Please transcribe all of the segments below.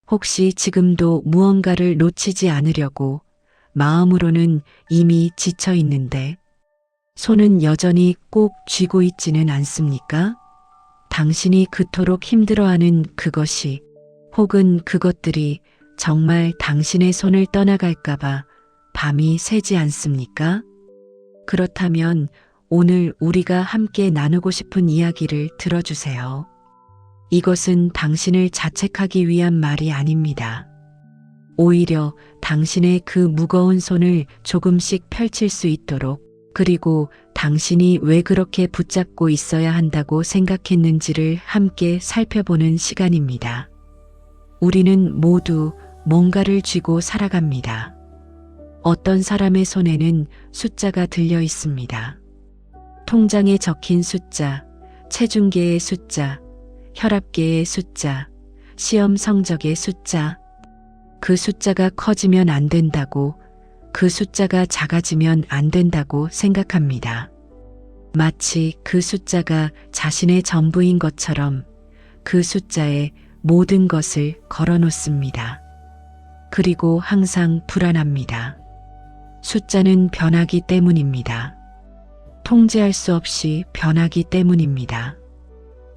혹시 지금도 무언가를 놓치지 않으려고 마음으로는 이미 지쳐 있는데 손은 여전히 꼭 쥐고 있지는 않습니까? 당신이 그토록 힘들어하는 그것이 혹은 그것들이 정말 당신의 손을 떠나갈까봐 밤이 새지 않습니까? 그렇다면 오늘 우리가 함께 나누고 싶은 이야기를 들어주세요. 이것은 당신을 자책하기 위한 말이 아닙니다. 오히려 당신의 그 무거운 손을 조금씩 펼칠 수 있도록, 그리고 당신이 왜 그렇게 붙잡고 있어야 한다고 생각했는지를 함께 살펴보는 시간입니다. 우리는 모두 뭔가를 쥐고 살아갑니다. 어떤 사람의 손에는 숫자가 들려 있습니다. 통장에 적힌 숫자, 체중계의 숫자, 혈압계의 숫자, 시험 성적의 숫자. 그 숫자가 커지면 안 된다고, 그 숫자가 작아지면 안 된다고 생각합니다. 마치 그 숫자가 자신의 전부인 것처럼 그 숫자에 모든 것을 걸어 놓습니다. 그리고 항상 불안합니다. 숫자는 변하기 때문입니다. 통제할 수 없이 변하기 때문입니다.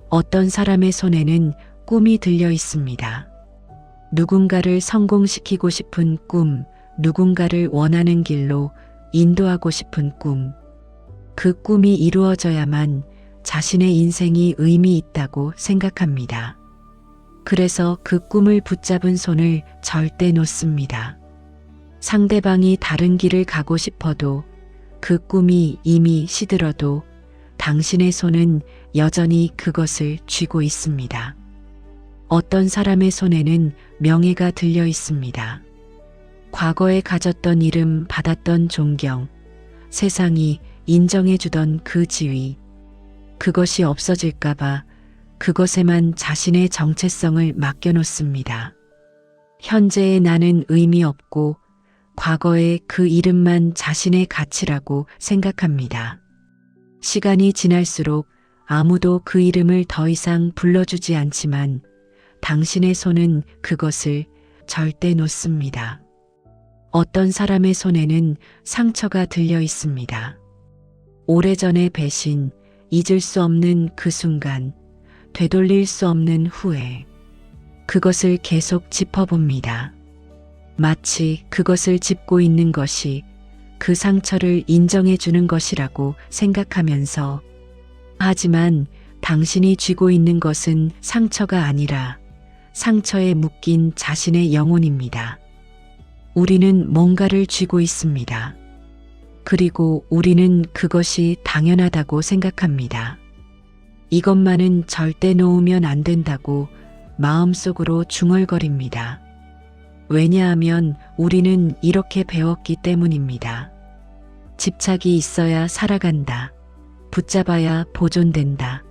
어떤 사람의 손에는 꿈이 들려 있습니다. 누군가를 성공시키고 싶은 꿈, 누군가를 원하는 길로 인도하고 싶은 꿈. 그 꿈이 이루어져야만 자신의 인생이 의미 있다고 생각합니다. 그래서 그 꿈을 붙잡은 손을 절대 놓습니다. 상대방이 다른 길을 가고 싶어도, 그 꿈이 이미 시들어도 당신의 손은 여전히 그것을 쥐고 있습니다. 어떤 사람의 손에는 명예가 들려 있습니다. 과거에 가졌던 이름, 받았던 존경, 세상이 인정해주던 그 지위, 그것이 없어질까봐 그것에만 자신의 정체성을 맡겨놓습니다. 현재의 나는 의미 없고 과거의 그 이름만 자신의 가치라고 생각합니다. 시간이 지날수록 아무도 그 이름을 더 이상 불러주지 않지만 당신의 손은 그것을 절대 놓습니다. 어떤 사람의 손에는 상처가 들려 있습니다. 오래전의 배신, 잊을 수 없는 그 순간, 되돌릴 수 없는 후회. 그것을 계속 짚어봅니다. 마치 그것을 짚고 있는 것이 그 상처를 인정해 주는 것이라고 생각하면서, 하지만 당신이 쥐고 있는 것은 상처가 아니라 상처에 묶인 자신의 영혼입니다. 우리는 뭔가를 쥐고 있습니다. 그리고 우리는 그것이 당연하다고 생각합니다. 이것만은 절대 놓으면 안 된다고 마음속으로 중얼거립니다. 왜냐하면 우리는 이렇게 배웠기 때문입니다. 집착이 있어야 살아간다. 붙잡아야 보존된다.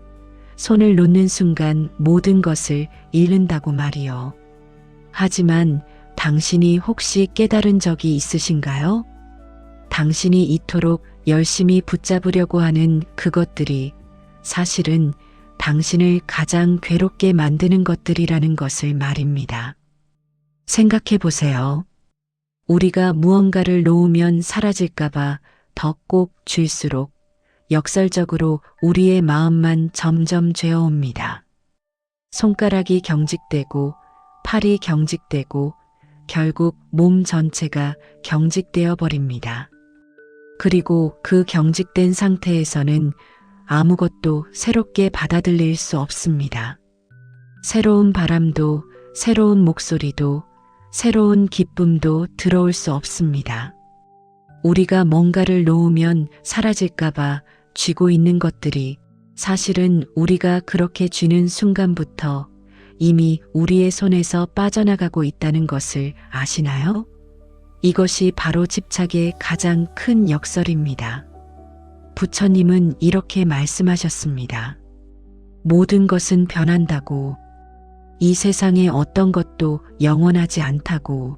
손을 놓는 순간 모든 것을 잃는다고 말이요. 하지만 당신이 혹시 깨달은 적이 있으신가요? 당신이 이토록 열심히 붙잡으려고 하는 그것들이 사실은 당신을 가장 괴롭게 만드는 것들이라는 것을 말입니다. 생각해 보세요. 우리가 무언가를 놓으면 사라질까봐 더 꼭 쥘수록 역설적으로 우리의 마음만 점점 죄어옵니다. 손가락이 경직되고 팔이 경직되고 결국 몸 전체가 경직되어 버립니다. 그리고 그 경직된 상태에서는 아무것도 새롭게 받아들일 수 없습니다. 새로운 바람도, 새로운 목소리도, 새로운 기쁨도 들어올 수 없습니다. 우리가 뭔가를 놓으면 사라질까봐 쥐고 있는 것들이 사실은 우리가 그렇게 쥐는 순간부터 이미 우리의 손에서 빠져나가고 있다는 것을 아시나요? 이것이 바로 집착의 가장 큰 역설입니다. 부처님은 이렇게 말씀하셨습니다. 모든 것은 변한다고, 이 세상의 어떤 것도 영원하지 않다고,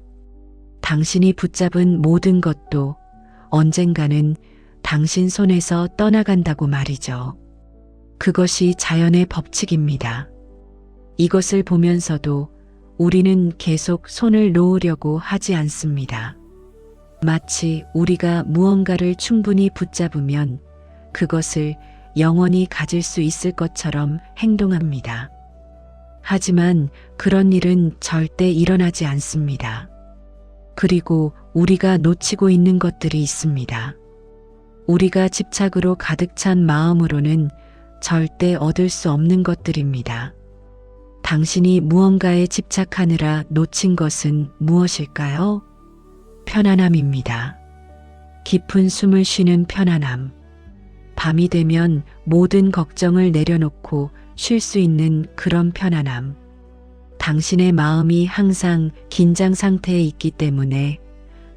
당신이 붙잡은 모든 것도 언젠가는 당신 손에서 떠나간다고 말이죠. 그것이 자연의 법칙입니다. 이것을 보면서도 우리는 계속 손을 놓으려고 하지 않습니다. 마치 우리가 무언가를 충분히 붙잡으면 그것을 영원히 가질 수 있을 것처럼 행동합니다. 하지만 그런 일은 절대 일어나지 않습니다. 그리고 우리가 놓치고 있는 것들이 있습니다. 우리가 집착으로 가득 찬 마음으로는 절대 얻을 수 없는 것들입니다. 당신이 무언가에 집착하느라 놓친 것은 무엇일까요? 편안함입니다. 깊은 숨을 쉬는 편안함. 밤이 되면 모든 걱정을 내려놓고 쉴 수 있는 그런 편안함. 당신의 마음이 항상 긴장 상태에 있기 때문에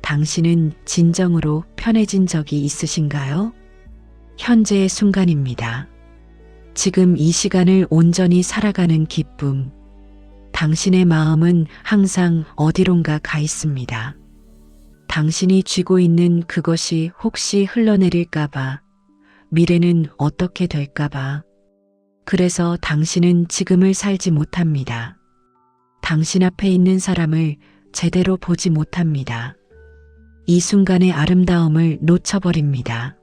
당신은 진정으로 편해진 적이 있으신가요? 현재의 순간입니다. 지금 이 시간을 온전히 살아가는 기쁨. 당신의 마음은 항상 어디론가 가 있습니다. 당신이 쥐고 있는 그것이 혹시 흘러내릴까봐, 미래는 어떻게 될까봐. 그래서 당신은 지금을 살지 못합니다. 당신 앞에 있는 사람을 제대로 보지 못합니다. 이 순간의 아름다움을 놓쳐버립니다.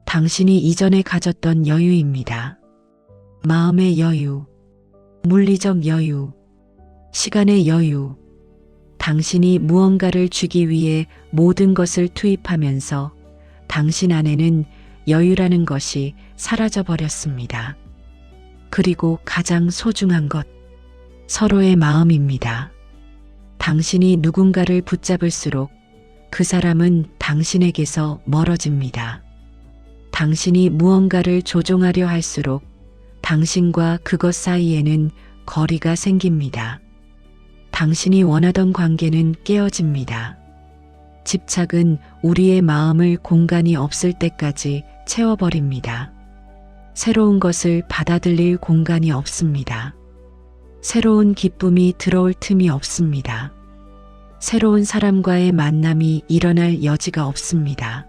당신이 이전에 가졌던 여유입니다. 마음의 여유, 물리적 여유, 시간의 여유. 당신이 무언가를 주기 위해 모든 것을 투입하면서 당신 안에는 여유라는 것이 사라져 버렸습니다. 그리고 가장 소중한 것, 서로의 마음입니다. 당신이 누군가를 붙잡을수록 그 사람은 당신에게서 멀어집니다. 당신이 무언가를 조종하려 할수록 당신과 그것 사이에는 거리가 생깁니다. 당신이 원하던 관계는 깨어집니다. 집착은 우리의 마음을 공간이 없을 때까지 채워버립니다. 새로운 것을 받아들일 공간이 없습니다. 새로운 기쁨이 들어올 틈이 없습니다. 새로운 사람과의 만남이 일어날 여지가 없습니다.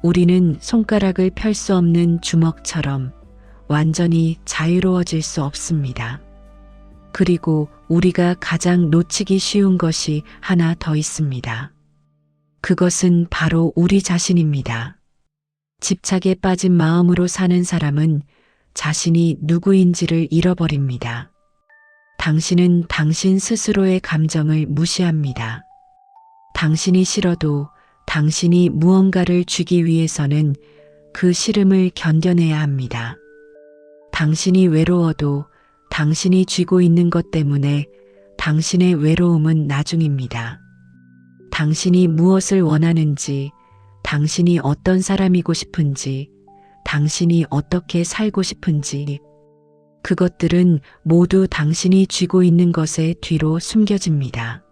우리는 손가락을 펼 수 없는 주먹처럼 완전히 자유로워질 수 없습니다. 그리고 우리가 가장 놓치기 쉬운 것이 하나 더 있습니다. 그것은 바로 우리 자신입니다. 집착에 빠진 마음으로 사는 사람은 자신이 누구인지를 잃어버립니다. 당신은 당신 스스로의 감정을 무시합니다. 당신이 싫어도 당신이 무언가를 주기 위해서는 그 싫음을 견뎌내야 합니다. 당신이 외로워도 당신이 쥐고 있는 것 때문에 당신의 외로움은 나중입니다. 당신이 무엇을 원하는지, 당신이 어떤 사람이고 싶은지, 당신이 어떻게 살고 싶은지, 그것들은 모두 당신이 쥐고 있는 것의 뒤로 숨겨집니다.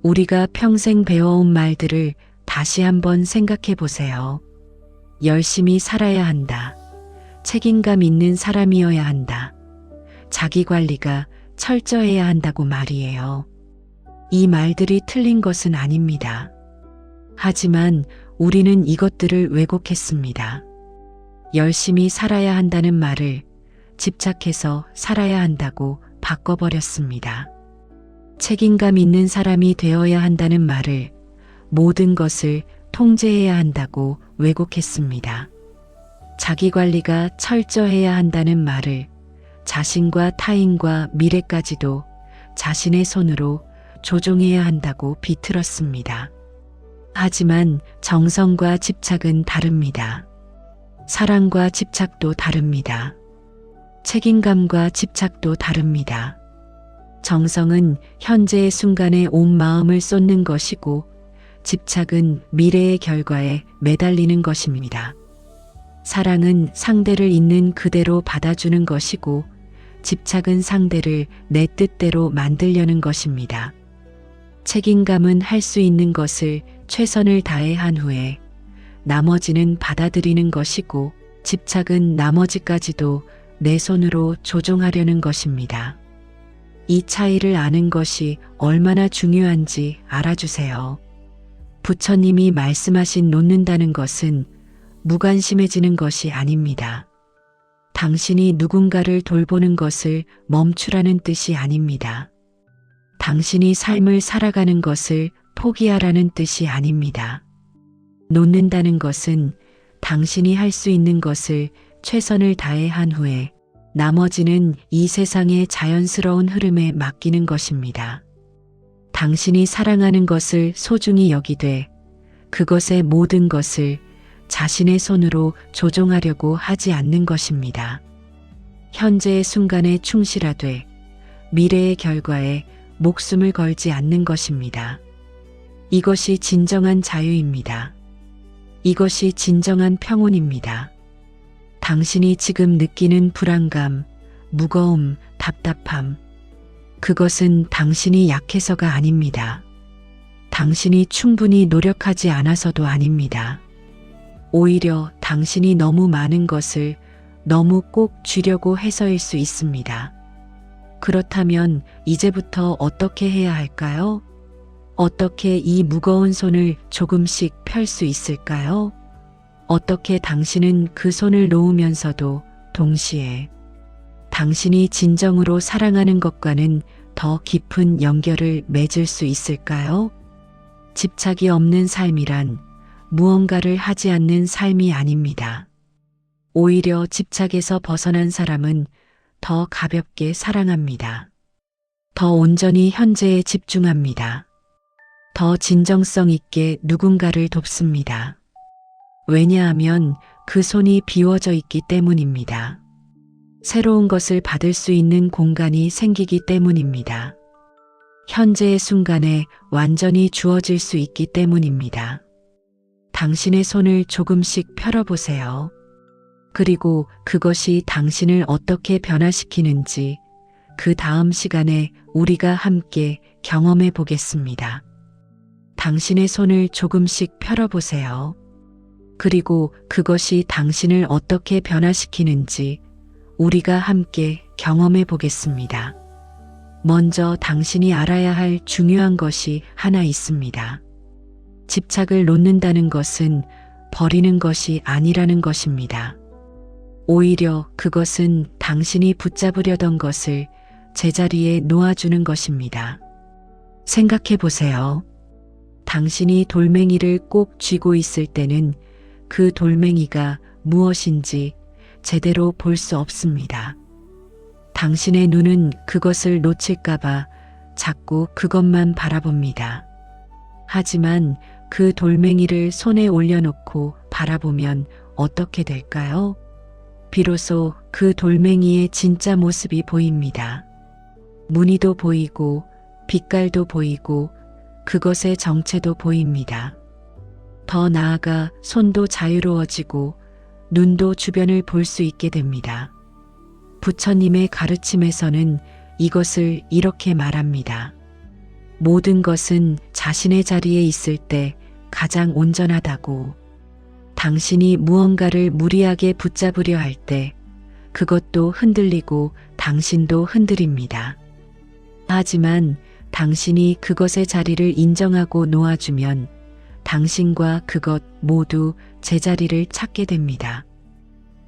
우리가 평생 배워온 말들을 다시 한번 생각해 보세요. 열심히 살아야 한다. 책임감 있는 사람이어야 한다. 자기 관리가 철저해야 한다고 말이에요. 이 말들이 틀린 것은 아닙니다. 하지만 우리는 이것들을 왜곡했습니다. 열심히 살아야 한다는 말을 집착해서 살아야 한다고 바꿔버렸습니다. 책임감 있는 사람이 되어야 한다는 말을 모든 것을 통제해야 한다고 왜곡했습니다. 자기 관리가 철저해야 한다는 말을 자신과 타인과 미래까지도 자신의 손으로 조종해야 한다고 비틀었습니다. 하지만 정성과 집착은 다릅니다. 사랑과 집착도 다릅니다. 책임감과 집착도 다릅니다. 정성은 현재의 순간에 온 마음을 쏟는 것이고 집착은 미래의 결과에 매달리는 것입니다. 사랑은 상대를 있는 그대로 받아주는 것이고 집착은 상대를 내 뜻대로 만들려는 것입니다. 책임감은 할 수 있는 것을 최선을 다해 한 후에 나머지는 받아들이는 것이고 집착은 나머지까지도 내 손으로 조종하려는 것입니다. 이 차이를 아는 것이 얼마나 중요한지 알아주세요. 부처님이 말씀하신 놓는다는 것은 무관심해지는 것이 아닙니다. 당신이 누군가를 돌보는 것을 멈추라는 뜻이 아닙니다. 당신이 삶을 살아가는 것을 포기하라는 뜻이 아닙니다. 놓는다는 것은 당신이 할 수 있는 것을 최선을 다해 한 후에 나머지는 이 세상의 자연스러운 흐름에 맡기는 것입니다. 당신이 사랑하는 것을 소중히 여기되 그것의 모든 것을 자신의 손으로 조종하려고 하지 않는 것입니다. 현재의 순간에 충실하되 미래의 결과에 목숨을 걸지 않는 것입니다. 이것이 진정한 자유입니다. 이것이 진정한 평온입니다. 당신이 지금 느끼는 불안감, 무거움, 답답함, 그것은 당신이 약해서가 아닙니다. 당신이 충분히 노력하지 않아서도 아닙니다. 오히려 당신이 너무 많은 것을 너무 꼭 쥐려고 해서일 수 있습니다. 그렇다면 이제부터 어떻게 해야 할까요? 어떻게 이 무거운 손을 조금씩 펼 수 있을까요? 어떻게 당신은 그 손을 놓으면서도 동시에 당신이 진정으로 사랑하는 것과는 더 깊은 연결을 맺을 수 있을까요? 집착이 없는 삶이란 무언가를 하지 않는 삶이 아닙니다. 오히려 집착에서 벗어난 사람은 더 가볍게 사랑합니다. 더 온전히 현재에 집중합니다. 더 진정성 있게 누군가를 돕습니다. 왜냐하면 그 손이 비워져 있기 때문입니다. 새로운 것을 받을 수 있는 공간이 생기기 때문입니다. 현재의 순간에 완전히 주어질 수 있기 때문입니다. 당신의 손을 조금씩 펴려보세요. 그리고 그것이 당신을 어떻게 변화시키는지 그 다음 시간에 우리가 함께 경험해 보겠습니다. 당신의 손을 조금씩 펴려보세요. 그리고 그것이 당신을 어떻게 변화시키는지 우리가 함께 경험해 보겠습니다. 먼저 당신이 알아야 할 중요한 것이 하나 있습니다. 집착을 놓는다는 것은 버리는 것이 아니라는 것입니다. 오히려 그것은 당신이 붙잡으려던 것을 제자리에 놓아주는 것입니다. 생각해 보세요. 당신이 돌멩이를 꼭 쥐고 있을 때는 그 돌멩이가 무엇인지 제대로 볼 수 없습니다. 당신의 눈은 그것을 놓칠까봐 자꾸 그것만 바라봅니다. 하지만 그 돌멩이를 손에 올려놓고 바라보면 어떻게 될까요? 비로소 그 돌멩이의 진짜 모습이 보입니다. 무늬도 보이고 빛깔도 보이고 그것의 정체도 보입니다. 더 나아가 손도 자유로워지고 눈도 주변을 볼 수 있게 됩니다. 부처님의 가르침에서는 이것을 이렇게 말합니다. 모든 것은 자신의 자리에 있을 때 가장 온전하다고. 당신이 무언가를 무리하게 붙잡으려 할 때 그것도 흔들리고 당신도 흔들립니다. 하지만 당신이 그것의 자리를 인정하고 놓아주면 당신과 그것 모두 제자리를 찾게 됩니다.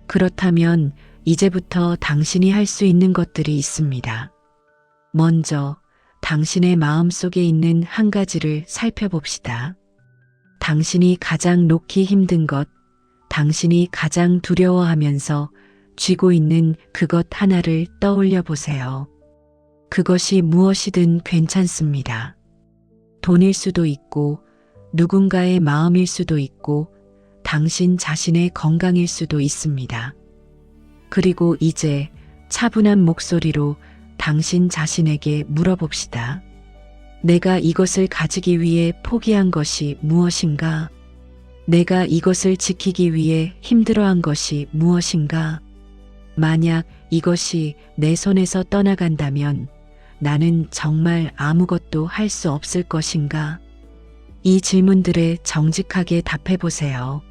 그렇다면 이제부터 당신이 할 수 있는 것들이 있습니다. 먼저 당신의 마음 속에 있는 한 가지를 살펴봅시다. 당신이 가장 놓기 힘든 것, 당신이 가장 두려워하면서 쥐고 있는 그것 하나를 떠올려 보세요. 그것이 무엇이든 괜찮습니다. 돈일 수도 있고, 누군가의 마음일 수도 있고, 당신 자신의 건강일 수도 있습니다. 그리고 이제 차분한 목소리로 당신 자신에게 물어봅시다. 내가 이것을 가지기 위해 포기한 것이 무엇인가? 내가 이것을 지키기 위해 힘들어한 것이 무엇인가? 만약 이것이 내 손에서 떠나간다면 나는 정말 아무것도 할 수 없을 것인가? 이 질문들에 정직하게 답해 보세요.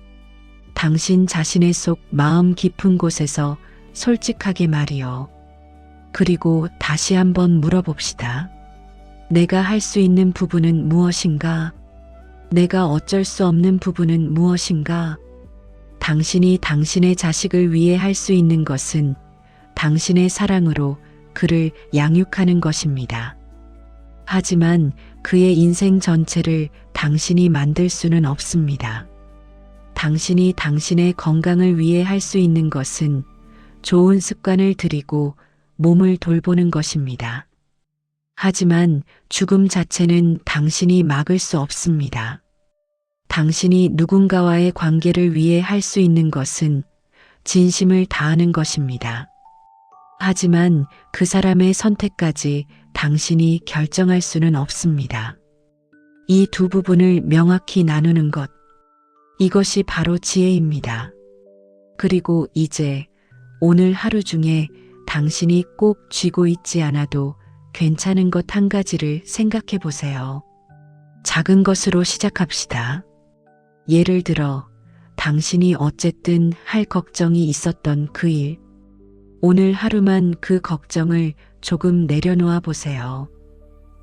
당신 자신의 속 마음 깊은 곳에서 솔직하게 말이요. 그리고 다시 한번 물어봅시다. 내가 할 수 있는 부분은 무엇인가? 내가 어쩔 수 없는 부분은 무엇인가? 당신이 당신의 자식을 위해 할 수 있는 것은 당신의 사랑으로 그를 양육하는 것입니다. 하지만 그의 인생 전체를 당신이 만들 수는 없습니다. 당신이 당신의 건강을 위해 할 수 있는 것은 좋은 습관을 들이고 몸을 돌보는 것입니다. 하지만 죽음 자체는 당신이 막을 수 없습니다. 당신이 누군가와의 관계를 위해 할 수 있는 것은 진심을 다하는 것입니다. 하지만 그 사람의 선택까지 당신이 결정할 수는 없습니다. 이 두 부분을 명확히 나누는 것, 이것이 바로 지혜입니다. 그리고 이제 오늘 하루 중에 당신이 꼭 쥐고 있지 않아도 괜찮은 것 한 가지를 생각해 보세요. 작은 것으로 시작합시다. 예를 들어 당신이 어쨌든 할 걱정이 있었던 그 일, 오늘 하루만 그 걱정을 조금 내려놓아 보세요.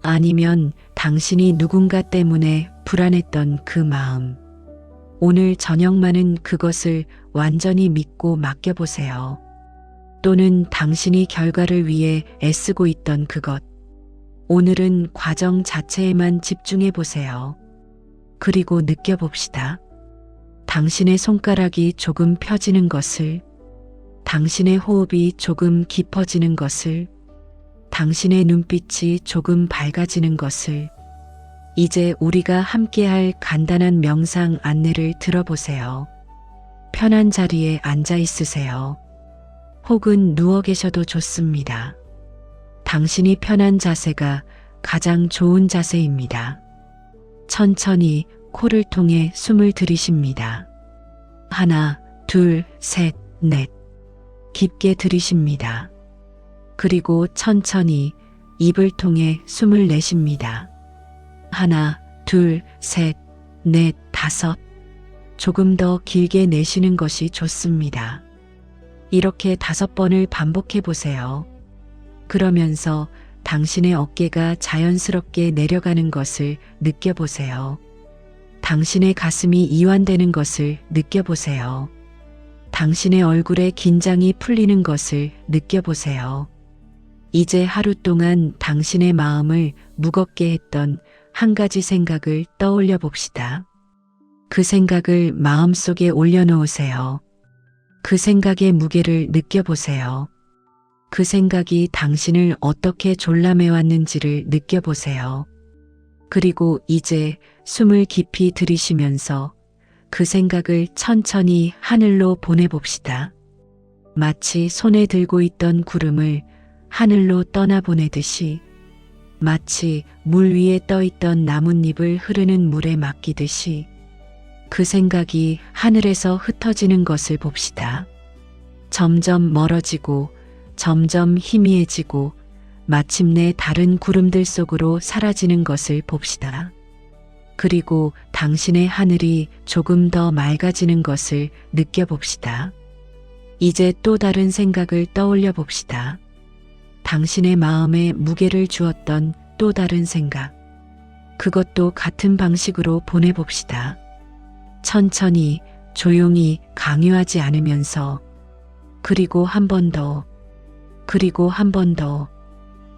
아니면 당신이 누군가 때문에 불안했던 그 마음, 오늘 저녁만은 그것을 완전히 믿고 맡겨보세요. 또는 당신이 결과를 위해 애쓰고 있던 그것, 오늘은 과정 자체에만 집중해 보세요. 그리고 느껴봅시다. 당신의 손가락이 조금 펴지는 것을, 당신의 호흡이 조금 깊어지는 것을, 당신의 눈빛이 조금 밝아지는 것을. 이제 우리가 함께할 간단한 명상 안내를 들어보세요. 편한 자리에 앉아 있으세요. 혹은 누워 계셔도 좋습니다. 당신이 편한 자세가 가장 좋은 자세입니다. 천천히 코를 통해 숨을 들이쉽니다. 하나, 둘, 셋, 넷. 깊게 들이쉽니다. 그리고 천천히 입을 통해 숨을 내쉽니다. 하나, 둘, 셋, 넷, 다섯. 조금 더 길게 내쉬는 것이 좋습니다. 이렇게 5번을 반복해 보세요. 그러면서 당신의 어깨가 자연스럽게 내려가는 것을 느껴보세요. 당신의 가슴이 이완되는 것을 느껴보세요. 당신의 얼굴에 긴장이 풀리는 것을 느껴보세요. 이제 하루 동안 당신의 마음을 무겁게 했던 한 가지 생각을 떠올려 봅시다. 그 생각을 마음속에 올려놓으세요. 그 생각의 무게를 느껴보세요. 그 생각이 당신을 어떻게 졸라매왔는지를 느껴보세요. 그리고 이제 숨을 깊이 들이쉬면서 그 생각을 천천히 하늘로 보내봅시다. 마치 손에 들고 있던 구름을 하늘로 떠나보내듯이, 마치 물 위에 떠있던 나뭇잎을 흐르는 물에 맡기듯이 그 생각이 하늘에서 흩어지는 것을 봅시다. 점점 멀어지고 점점 희미해지고 마침내 다른 구름들 속으로 사라지는 것을 봅시다. 그리고 당신의 하늘이 조금 더 맑아지는 것을 느껴봅시다. 이제 또 다른 생각을 떠올려 봅시다. 당신의 마음에 무게를 주었던 또 다른 생각. 그것도 같은 방식으로 보내봅시다. 천천히, 조용히, 강요하지 않으면서, 그리고 한 번 더, 그리고 한 번 더,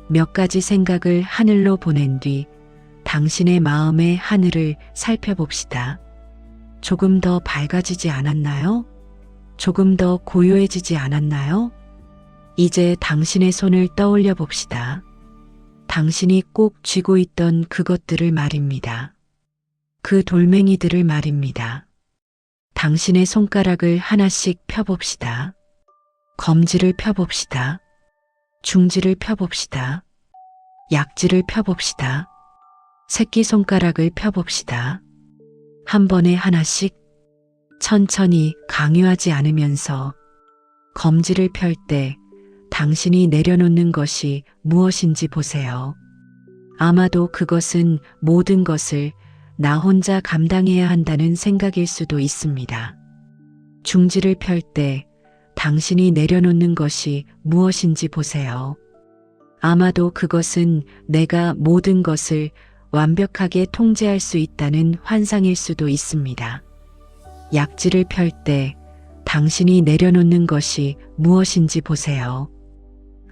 몇 가지 생각을 하늘로 보낸 뒤 당신의 마음의 하늘을 살펴봅시다. 조금 더 밝아지지 않았나요? 조금 더 고요해지지 않았나요? 이제 당신의 손을 떠올려 봅시다. 당신이 꼭 쥐고 있던 그것들을 말입니다. 그 돌멩이들을 말입니다. 당신의 손가락을 하나씩 펴봅시다. 검지를 펴봅시다. 중지를 펴봅시다. 약지를 펴봅시다. 새끼손가락을 펴봅시다. 한 번에 하나씩 천천히, 강요하지 않으면서. 검지를 펼 때 당신이 내려놓는 것이 무엇인지 보세요. 아마도 그것은 모든 것을 나 혼자 감당해야 한다는 생각일 수도 있습니다. 중지를 펼 때 당신이 내려놓는 것이 무엇인지 보세요. 아마도 그것은 내가 모든 것을 완벽하게 통제할 수 있다는 환상일 수도 있습니다. 약지를 펼 때 당신이 내려놓는 것이 무엇인지 보세요.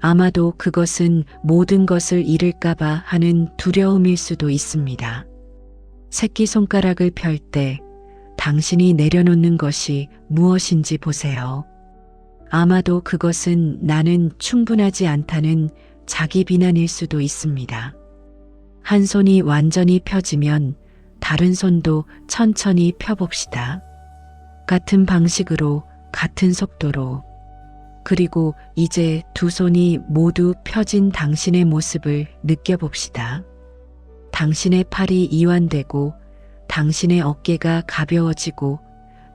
아마도 그것은 모든 것을 잃을까봐 하는 두려움일 수도 있습니다. 새끼손가락을 펼 때 당신이 내려놓는 것이 무엇인지 보세요. 아마도 그것은 나는 충분하지 않다는 자기 비난일 수도 있습니다. 한 손이 완전히 펴지면 다른 손도 천천히 펴봅시다. 같은 방식으로, 같은 속도로. 그리고 이제 두 손이 모두 펴진 당신의 모습을 느껴봅시다. 당신의 팔이 이완되고, 당신의 어깨가 가벼워지고,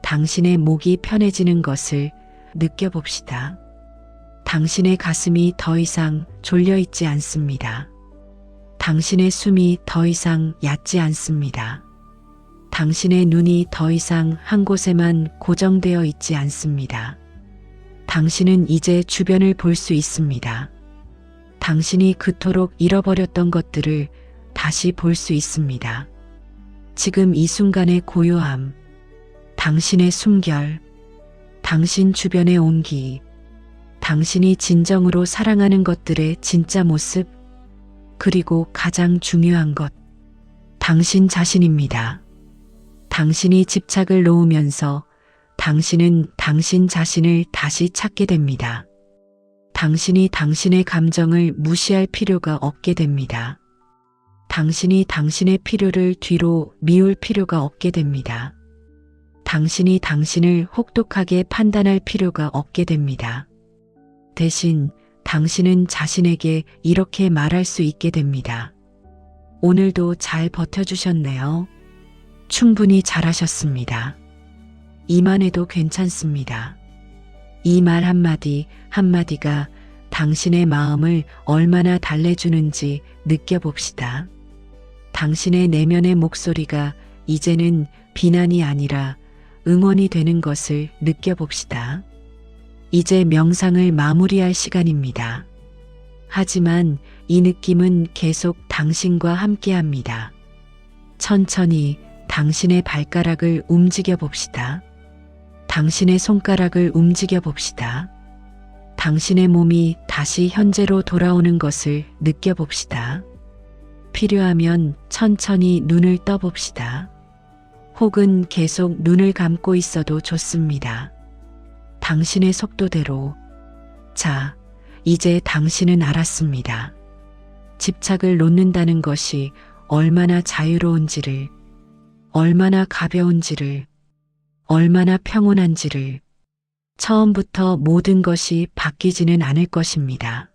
당신의 목이 편해지는 것을 느껴봅시다. 당신의 가슴이 더 이상 졸려있지 않습니다. 당신의 숨이 더 이상 얕지 않습니다. 당신의 눈이 더 이상 한 곳에만 고정되어 있지 않습니다. 당신은 이제 주변을 볼 수 있습니다. 당신이 그토록 잃어버렸던 것들을 다시 볼 수 있습니다. 지금 이 순간의 고요함, 당신의 숨결, 당신 주변의 온기, 당신이 진정으로 사랑하는 것들의 진짜 모습, 그리고 가장 중요한 것, 당신 자신입니다. 당신이 집착을 놓으면서 당신은 당신 자신을 다시 찾게 됩니다. 당신이 당신의 감정을 무시할 필요가 없게 됩니다. 당신이 당신의 필요를 뒤로 미울 필요가 없게 됩니다. 당신이 당신을 혹독하게 판단할 필요가 없게 됩니다. 대신 당신은 자신에게 이렇게 말할 수 있게 됩니다. 오늘도 잘 버텨주셨네요. 충분히 잘하셨습니다. 이만해도 괜찮습니다. 이 말 한마디 한마디가 당신의 마음을 얼마나 달래주는지 느껴봅시다. 당신의 내면의 목소리가 이제는 비난이 아니라 응원이 되는 것을 느껴봅시다. 이제 명상을 마무리할 시간입니다. 하지만 이 느낌은 계속 당신과 함께합니다. 천천히 당신의 발가락을 움직여 봅시다. 당신의 손가락을 움직여 봅시다. 당신의 몸이 다시 현재로 돌아오는 것을 느껴봅시다. 필요하면 천천히 눈을 떠봅시다. 혹은 계속 눈을 감고 있어도 좋습니다. 당신의 속도대로. 자, 이제 당신은 알았습니다. 집착을 놓는다는 것이 얼마나 자유로운지를, 얼마나 가벼운지를, 얼마나 평온한지를. 처음부터 모든 것이 바뀌지는 않을 것입니다.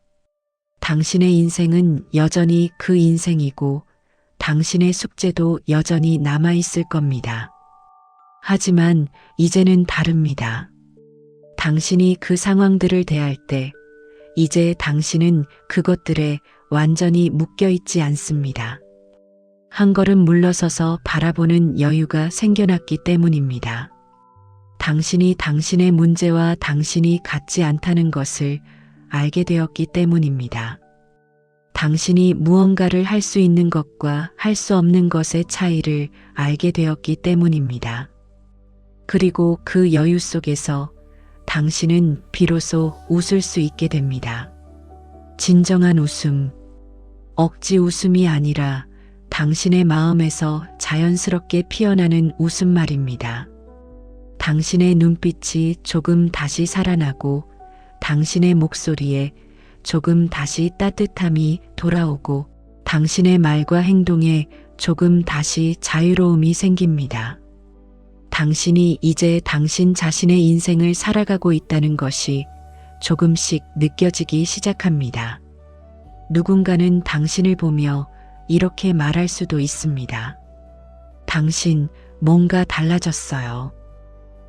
당신의 인생은 여전히 그 인생이고 당신의 숙제도 여전히 남아있을 겁니다. 하지만 이제는 다릅니다. 당신이 그 상황들을 대할 때 이제 당신은 그것들에 완전히 묶여있지 않습니다. 한 걸음 물러서서 바라보는 여유가 생겨났기 때문입니다. 당신이 당신의 문제와 당신이 같지 않다는 것을 알게 되었기 때문입니다. 당신이 무언가를 할 수 있는 것과 할 수 없는 것의 차이를 알게 되었기 때문입니다. 그리고 그 여유 속에서 당신은 비로소 웃을 수 있게 됩니다. 진정한 웃음, 억지 웃음이 아니라 당신의 마음에서 자연스럽게 피어나는 웃음 말입니다. 당신의 눈빛이 조금 다시 살아나고 당신의 목소리에 조금 다시 따뜻함이 돌아오고 당신의 말과 행동에 조금 다시 자유로움이 생깁니다. 당신이 이제 당신 자신의 인생을 살아가고 있다는 것이 조금씩 느껴지기 시작합니다. 누군가는 당신을 보며 이렇게 말할 수도 있습니다. 당신 뭔가 달라졌어요.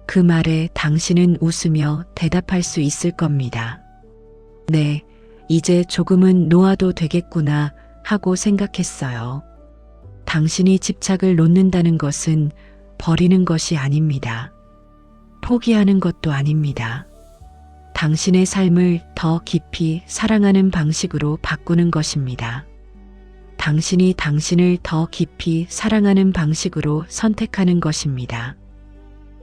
그 말에 당신은 웃으며 대답할 수 있을 겁니다. 네, 이제 조금은 놓아도 되겠구나 하고 생각했어요. 당신이 집착을 놓는다는 것은 버리는 것이 아닙니다. 포기하는 것도 아닙니다. 당신의 삶을 더 깊이 사랑하는 방식으로 바꾸는 것입니다. 당신이 당신을 더 깊이 사랑하는 방식으로 선택하는 것입니다.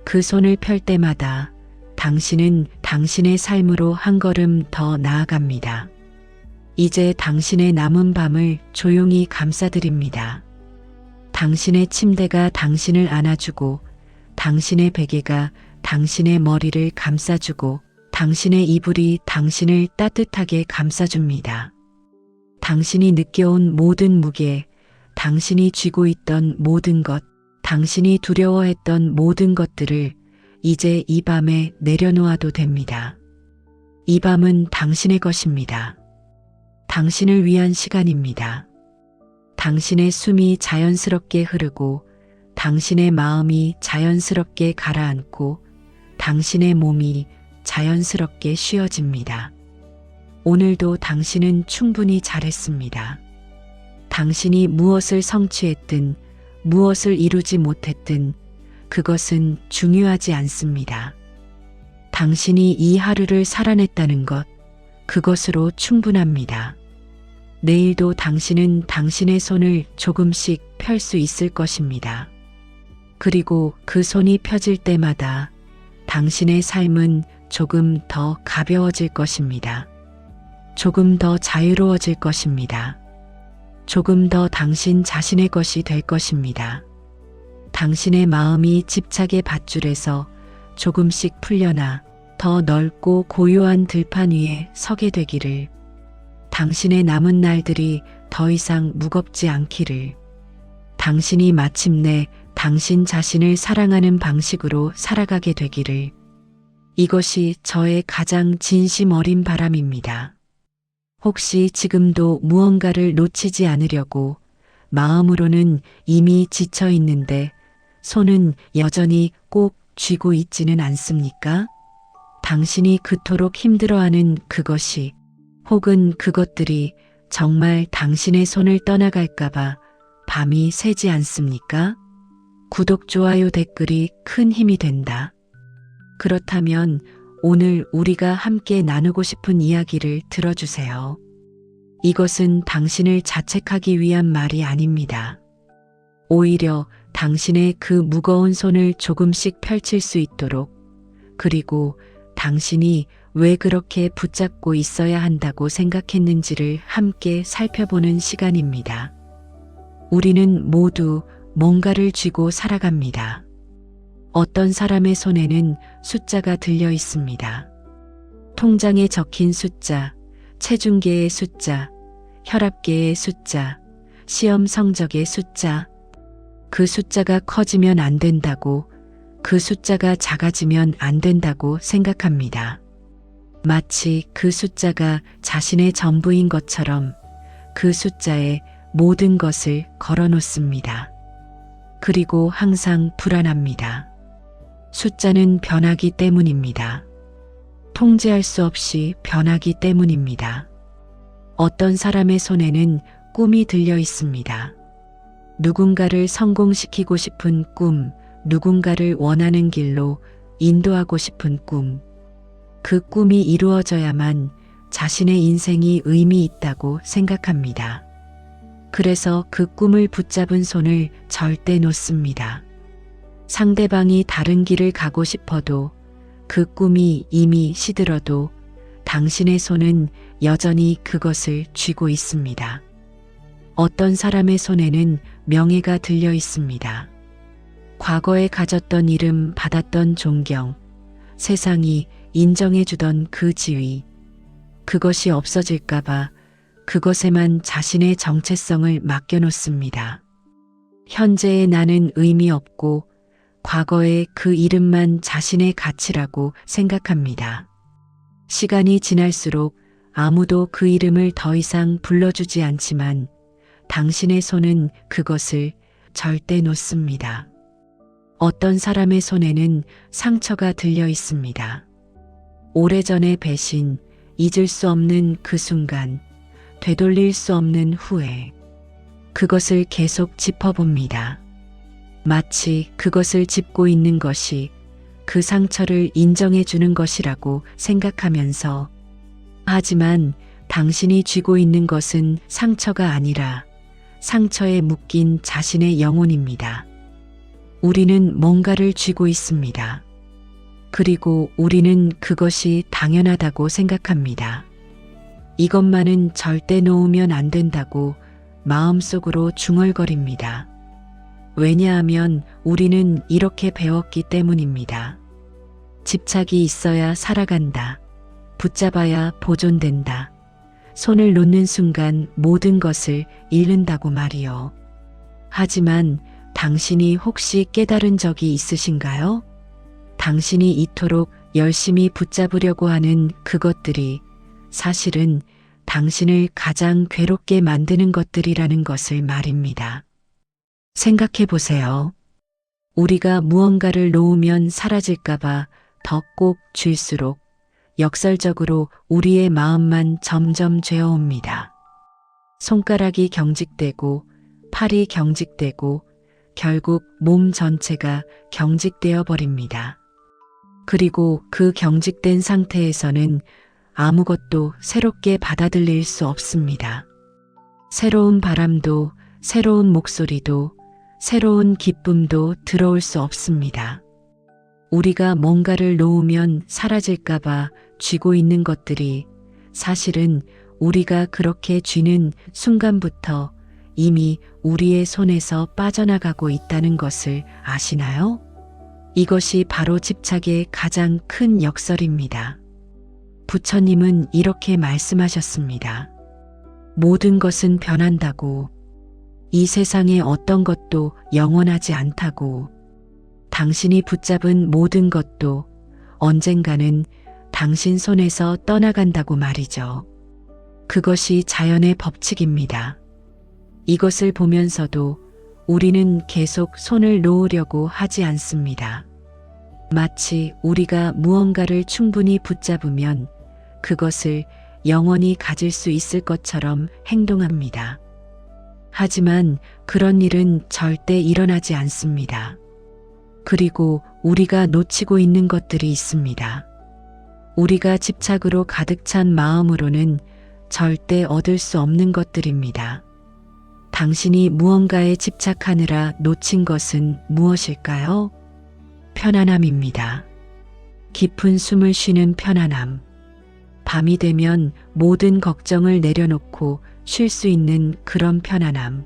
그 손을 펼 때마다 당신은 당신의 삶으로 한 걸음 더 나아갑니다. 이제 당신의 남은 밤을 조용히 감싸드립니다. 당신의 침대가 당신을 안아주고, 당신의 베개가 당신의 머리를 감싸주고, 당신의 이불이 당신을 따뜻하게 감싸줍니다. 당신이 느껴온 모든 무게, 당신이 쥐고 있던 모든 것, 당신이 두려워했던 모든 것들을 이제 이 밤에 내려놓아도 됩니다. 이 밤은 당신의 것입니다. 당신을 위한 시간입니다. 당신의 숨이 자연스럽게 흐르고, 당신의 마음이 자연스럽게 가라앉고, 당신의 몸이 자연스럽게 쉬어집니다. 오늘도 당신은 충분히 잘했습니다. 당신이 무엇을 성취했든, 무엇을 이루지 못했든, 그것은 중요하지 않습니다. 당신이 이 하루를 살아냈다는 것, 그것으로 충분합니다. 내일도 당신은 당신의 손을 조금씩 펼 수 있을 것입니다. 그리고 그 손이 펴질 때마다 당신의 삶은 조금 더 가벼워질 것입니다. 조금 더 자유로워질 것입니다. 조금 더 당신 자신의 것이 될 것입니다. 당신의 마음이 집착의 밧줄에서 조금씩 풀려나 더 넓고 고요한 들판 위에 서게 되기를, 당신의 남은 날들이 더 이상 무겁지 않기를, 당신이 마침내 당신 자신을 사랑하는 방식으로 살아가게 되기를, 이것이 저의 가장 진심 어린 바람입니다. 혹시 지금도 무언가를 놓치지 않으려고 마음으로는 이미 지쳐 있는데 손은 여전히 꼭 쥐고 있지는 않습니까? 당신이 그토록 힘들어하는 그것이, 혹은 그것들이 정말 당신의 손을 떠나갈까봐 밤이 새지 않습니까? 구독, 좋아요, 댓글이 큰 힘이 된다. 그렇다면 오늘 우리가 함께 나누고 싶은 이야기를 들어주세요. 이것은 당신을 자책하기 위한 말이 아닙니다. 오히려 당신의 그 무거운 손을 조금씩 펼칠 수 있도록, 그리고 당신이 왜 그렇게 붙잡고 있어야 한다고 생각했는지를 함께 살펴보는 시간입니다. 우리는 모두 뭔가를 쥐고 살아갑니다. 어떤 사람의 손에는 숫자가 들려 있습니다. 통장에 적힌 숫자, 체중계의 숫자, 혈압계의 숫자, 시험 성적의 숫자. 그 숫자가 커지면 안 된다고, 그 숫자가 작아지면 안 된다고 생각합니다. 마치 그 숫자가 자신의 전부인 것처럼 그 숫자에 모든 것을 걸어 놓습니다. 그리고 항상 불안합니다. 숫자는 변하기 때문입니다. 통제할 수 없이 변하기 때문입니다. 어떤 사람의 손에는 꿈이 들려 있습니다. 누군가를 성공시키고 싶은 꿈, 누군가를 원하는 길로 인도하고 싶은 꿈. 그 꿈이 이루어져야만 자신의 인생이 의미 있다고 생각합니다. 그래서 그 꿈을 붙잡은 손을 절대 놓습니다. 상대방이 다른 길을 가고 싶어도, 그 꿈이 이미 시들어도 당신의 손은 여전히 그것을 쥐고 있습니다. 어떤 사람의 손에는 명예가 들려 있습니다. 과거에 가졌던 이름, 받았던 존경, 세상이 인정해주던 그 지위, 그것이 없어질까봐 그것에만 자신의 정체성을 맡겨놓습니다. 현재의 나는 의미 없고 과거의 그 이름만 자신의 가치라고 생각합니다. 시간이 지날수록 아무도 그 이름을 더 이상 불러주지 않지만 당신의 손은 그것을 절대 놓습니다. 어떤 사람의 손에는 상처가 들려 있습니다. 오래전의 배신, 잊을 수 없는 그 순간, 되돌릴 수 없는 후회. 그것을 계속 짚어봅니다. 마치 그것을 짚고 있는 것이 그 상처를 인정해 주는 것이라고 생각하면서, 하지만 당신이 쥐고 있는 것은 상처가 아니라 상처에 묶인 자신의 영혼입니다. 우리는 뭔가를 쥐고 있습니다. 그리고 우리는 그것이 당연하다고 생각합니다. 이것만은 절대 놓으면 안 된다고 마음속으로 중얼거립니다. 왜냐하면 우리는 이렇게 배웠기 때문입니다. 집착이 있어야 살아간다. 붙잡아야 보존된다. 손을 놓는 순간 모든 것을 잃는다고 말이요. 하지만 당신이 혹시 깨달은 적이 있으신가요? 당신이 이토록 열심히 붙잡으려고 하는 그것들이 사실은 당신을 가장 괴롭게 만드는 것들이라는 것을 말입니다. 생각해 보세요. 우리가 무언가를 놓으면 사라질까봐 더 꼭 쥘수록 역설적으로 우리의 마음만 점점 죄어옵니다. 손가락이 경직되고 팔이 경직되고 결국 몸 전체가 경직되어 버립니다. 그리고 그 경직된 상태에서는 아무것도 새롭게 받아들일 수 없습니다. 새로운 바람도, 새로운 목소리도, 새로운 기쁨도 들어올 수 없습니다. 우리가 뭔가를 놓으면 사라질까봐 쥐고 있는 것들이 사실은 우리가 그렇게 쥐는 순간부터 이미 우리의 손에서 빠져나가고 있다는 것을 아시나요? 이것이 바로 집착의 가장 큰 역설입니다. 부처님은 이렇게 말씀하셨습니다. 모든 것은 변한다고, 이 세상의 어떤 것도 영원하지 않다고, 당신이 붙잡은 모든 것도 언젠가는 당신 손에서 떠나간다고 말이죠. 그것이 자연의 법칙입니다. 이것을 보면서도 우리는 계속 손을 놓으려고 하지 않습니다. 마치 우리가 무언가를 충분히 붙잡으면 그것을 영원히 가질 수 있을 것처럼 행동합니다. 하지만 그런 일은 절대 일어나지 않습니다. 그리고 우리가 놓치고 있는 것들이 있습니다. 우리가 집착으로 가득 찬 마음으로는 절대 얻을 수 없는 것들입니다. 당신이 무언가에 집착하느라 놓친 것은 무엇일까요? 편안함입니다. 깊은 숨을 쉬는 편안함. 밤이 되면 모든 걱정을 내려놓고 쉴 수 있는 그런 편안함.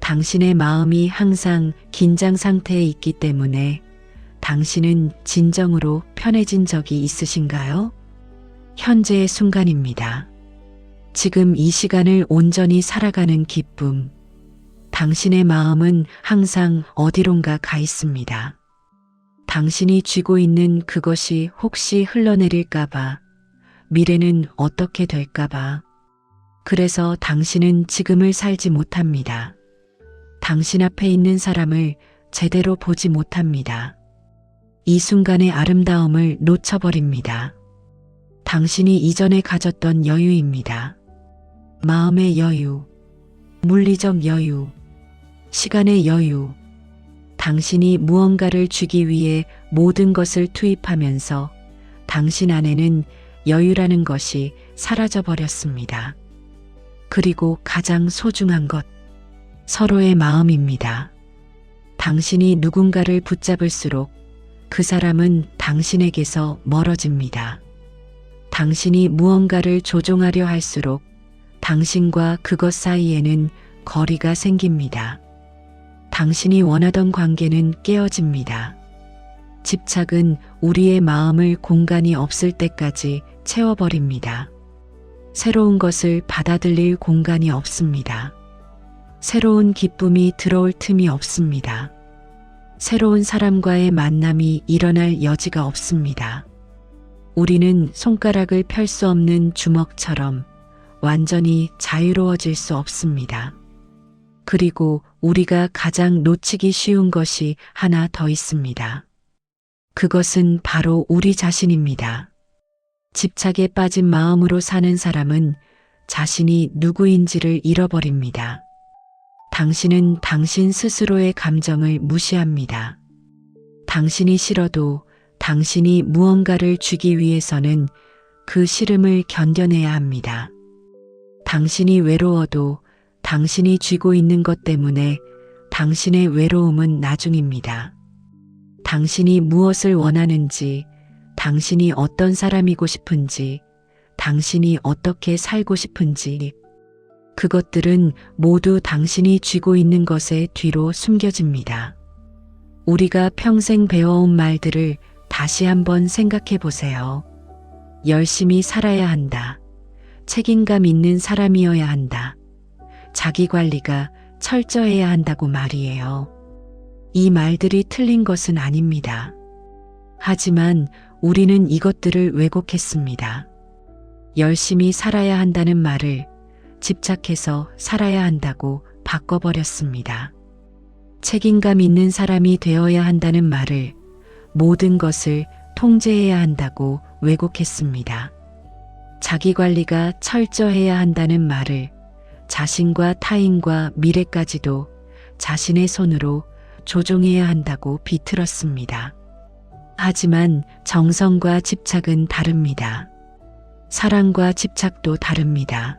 당신의 마음이 항상 긴장 상태에 있기 때문에 당신은 진정으로 편해진 적이 있으신가요? 현재의 순간입니다. 지금 이 시간을 온전히 살아가는 기쁨. 당신의 마음은 항상 어디론가 가 있습니다. 당신이 쥐고 있는 그것이 혹시 흘러내릴까봐, 미래는 어떻게 될까봐. 그래서 당신은 지금을 살지 못합니다. 당신 앞에 있는 사람을 제대로 보지 못합니다. 이 순간의 아름다움을 놓쳐버립니다. 당신이 이전에 가졌던 여유입니다. 마음의 여유, 물리적 여유, 시간의 여유. 당신이 무언가를 주기 위해 모든 것을 투입하면서 당신 안에는 여유라는 것이 사라져 버렸습니다. 그리고 가장 소중한 것, 서로의 마음입니다. 당신이 누군가를 붙잡을수록 그 사람은 당신에게서 멀어집니다. 당신이 무언가를 조종하려 할수록 당신과 그것 사이에는 거리가 생깁니다. 당신이 원하던 관계는 깨어집니다. 집착은 우리의 마음을 공간이 없을 때까지 채워버립니다. 새로운 것을 받아들일 공간이 없습니다. 새로운 기쁨이 들어올 틈이 없습니다. 새로운 사람과의 만남이 일어날 여지가 없습니다. 우리는 손가락을 펼 수 없는 주먹처럼 완전히 자유로워질 수 없습니다. 그리고 우리가 가장 놓치기 쉬운 것이 하나 더 있습니다. 그것은 바로 우리 자신입니다. 집착에 빠진 마음으로 사는 사람은 자신이 누구인지를 잃어버립니다. 당신은 당신 스스로의 감정을 무시합니다. 당신이 싫어도 당신이 무언가를 주기 위해서는 그 싫음을 견뎌내야 합니다. 당신이 외로워도 당신이 쥐고 있는 것 때문에 당신의 외로움은 나중입니다. 당신이 무엇을 원하는지, 당신이 어떤 사람이고 싶은지, 당신이 어떻게 살고 싶은지, 그것들은 모두 당신이 쥐고 있는 것의 뒤로 숨겨집니다. 우리가 평생 배워온 말들을 다시 한번 생각해 보세요. 열심히 살아야 한다. 책임감 있는 사람이어야 한다. 자기 관리가 철저해야 한다고 말이에요. 이 말들이 틀린 것은 아닙니다. 하지만 우리는 이것들을 왜곡했습니다. 열심히 살아야 한다는 말을 집착해서 살아야 한다고 바꿔버렸습니다. 책임감 있는 사람이 되어야 한다는 말을 모든 것을 통제해야 한다고 왜곡했습니다. 자기 관리가 철저해야 한다는 말을 자신과 타인과 미래까지도 자신의 손으로 조종해야 한다고 비틀었습니다. 하지만 정성과 집착은 다릅니다. 사랑과 집착도 다릅니다.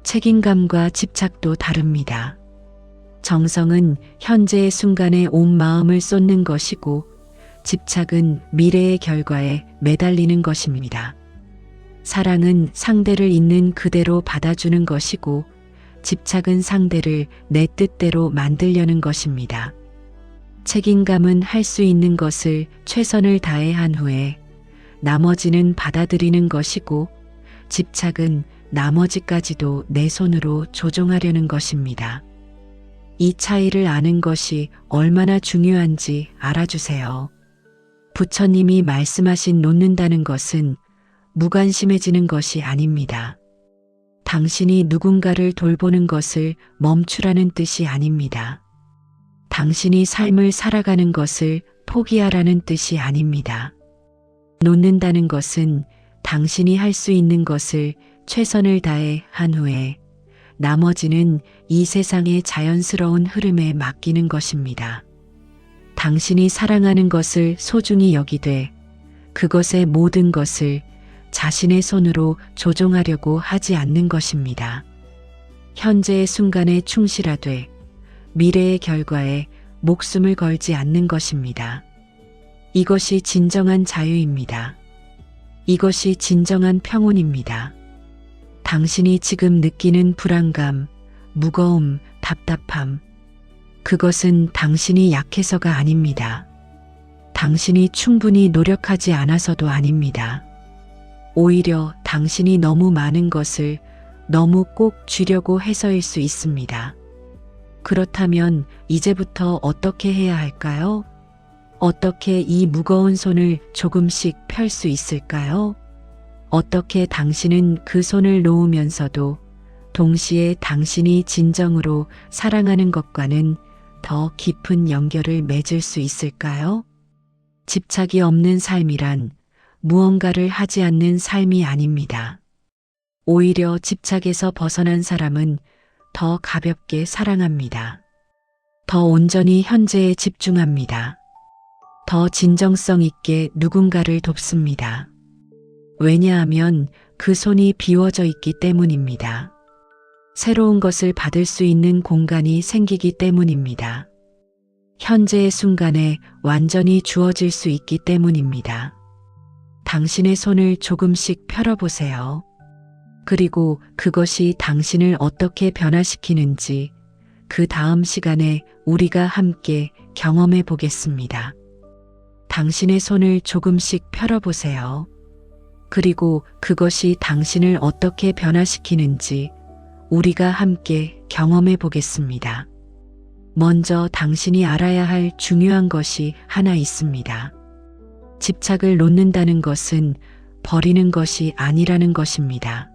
책임감과 집착도 다릅니다. 정성은 현재의 순간에 온 마음을 쏟는 것이고, 집착은 미래의 결과에 매달리는 것입니다. 사랑은 상대를 있는 그대로 받아주는 것이고, 집착은 상대를 내 뜻대로 만들려는 것입니다. 책임감은 할 수 있는 것을 최선을 다해 한 후에 나머지는 받아들이는 것이고, 집착은 나머지까지도 내 손으로 조종하려는 것입니다. 이 차이를 아는 것이 얼마나 중요한지 알아주세요. 부처님이 말씀하신 놓는다는 것은 무관심해지는 것이 아닙니다. 당신이 누군가를 돌보는 것을 멈추라는 뜻이 아닙니다. 당신이 삶을 살아가는 것을 포기하라는 뜻이 아닙니다. 놓는다는 것은 당신이 할 수 있는 것을 최선을 다해 한 후에 나머지는 이 세상의 자연스러운 흐름에 맡기는 것입니다. 당신이 사랑하는 것을 소중히 여기되 그것의 모든 것을 자신의 손으로 조종하려고 하지 않는 것입니다. 현재의 순간에 충실하되 미래의 결과에 목숨을 걸지 않는 것입니다. 이것이 진정한 자유입니다. 이것이 진정한 평온입니다. 당신이 지금 느끼는 불안감, 무거움, 답답함, 그것은 당신이 약해서가 아닙니다. 당신이 충분히 노력하지 않아서도 아닙니다. 오히려 당신이 너무 많은 것을 너무 꼭 쥐려고 해서일 수 있습니다. 그렇다면 이제부터 어떻게 해야 할까요? 어떻게 이 무거운 손을 조금씩 펼 수 있을까요? 어떻게 당신은 그 손을 놓으면서도 동시에 당신이 진정으로 사랑하는 것과는 더 깊은 연결을 맺을 수 있을까요? 집착이 없는 삶이란 무언가를 하지 않는 삶이 아닙니다. 오히려 집착에서 벗어난 사람은 더 가볍게 사랑합니다. 더 온전히 현재에 집중합니다. 더 진정성 있게 누군가를 돕습니다. 왜냐하면 그 손이 비워져 있기 때문입니다. 새로운 것을 받을 수 있는 공간이 생기기 때문입니다. 현재의 순간에 완전히 주어질 수 있기 때문입니다. 당신의 손을 조금씩 펴어보세요. 그리고 그것이 당신을 어떻게 변화시키는지 그 다음 시간에 우리가 함께 경험해 보겠습니다. 당신의 손을 조금씩 펴어보세요. 그리고 그것이 당신을 어떻게 변화시키는지 우리가 함께 경험해 보겠습니다. 먼저 당신이 알아야 할 중요한 것이 하나 있습니다. 집착을 놓는다는 것은 버리는 것이 아니라는 것입니다.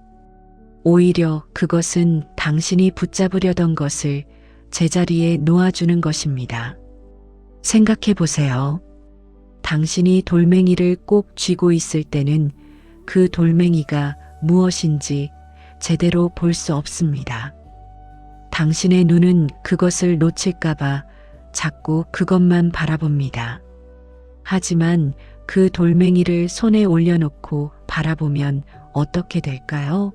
오히려 그것은 당신이 붙잡으려던 것을 제자리에 놓아주는 것입니다. 생각해 보세요. 당신이 돌멩이를 꼭 쥐고 있을 때는 그 돌멩이가 무엇인지 제대로 볼 수 없습니다. 당신의 눈은 그것을 놓칠까봐 자꾸 그것만 바라봅니다. 하지만 그 돌멩이를 손에 올려놓고 바라보면 어떻게 될까요?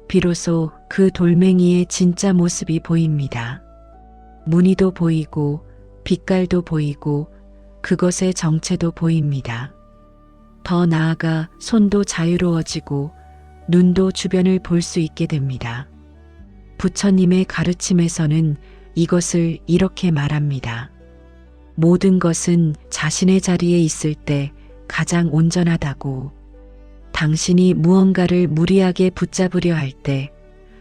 비로소 그 돌멩이의 진짜 모습이 보입니다. 무늬도 보이고 빛깔도 보이고 그것의 정체도 보입니다. 더 나아가 손도 자유로워지고 눈도 주변을 볼 수 있게 됩니다. 부처님의 가르침에서는 이것을 이렇게 말합니다. 모든 것은 자신의 자리에 있을 때 가장 온전하다고. 당신이 무언가를 무리하게 붙잡으려 할 때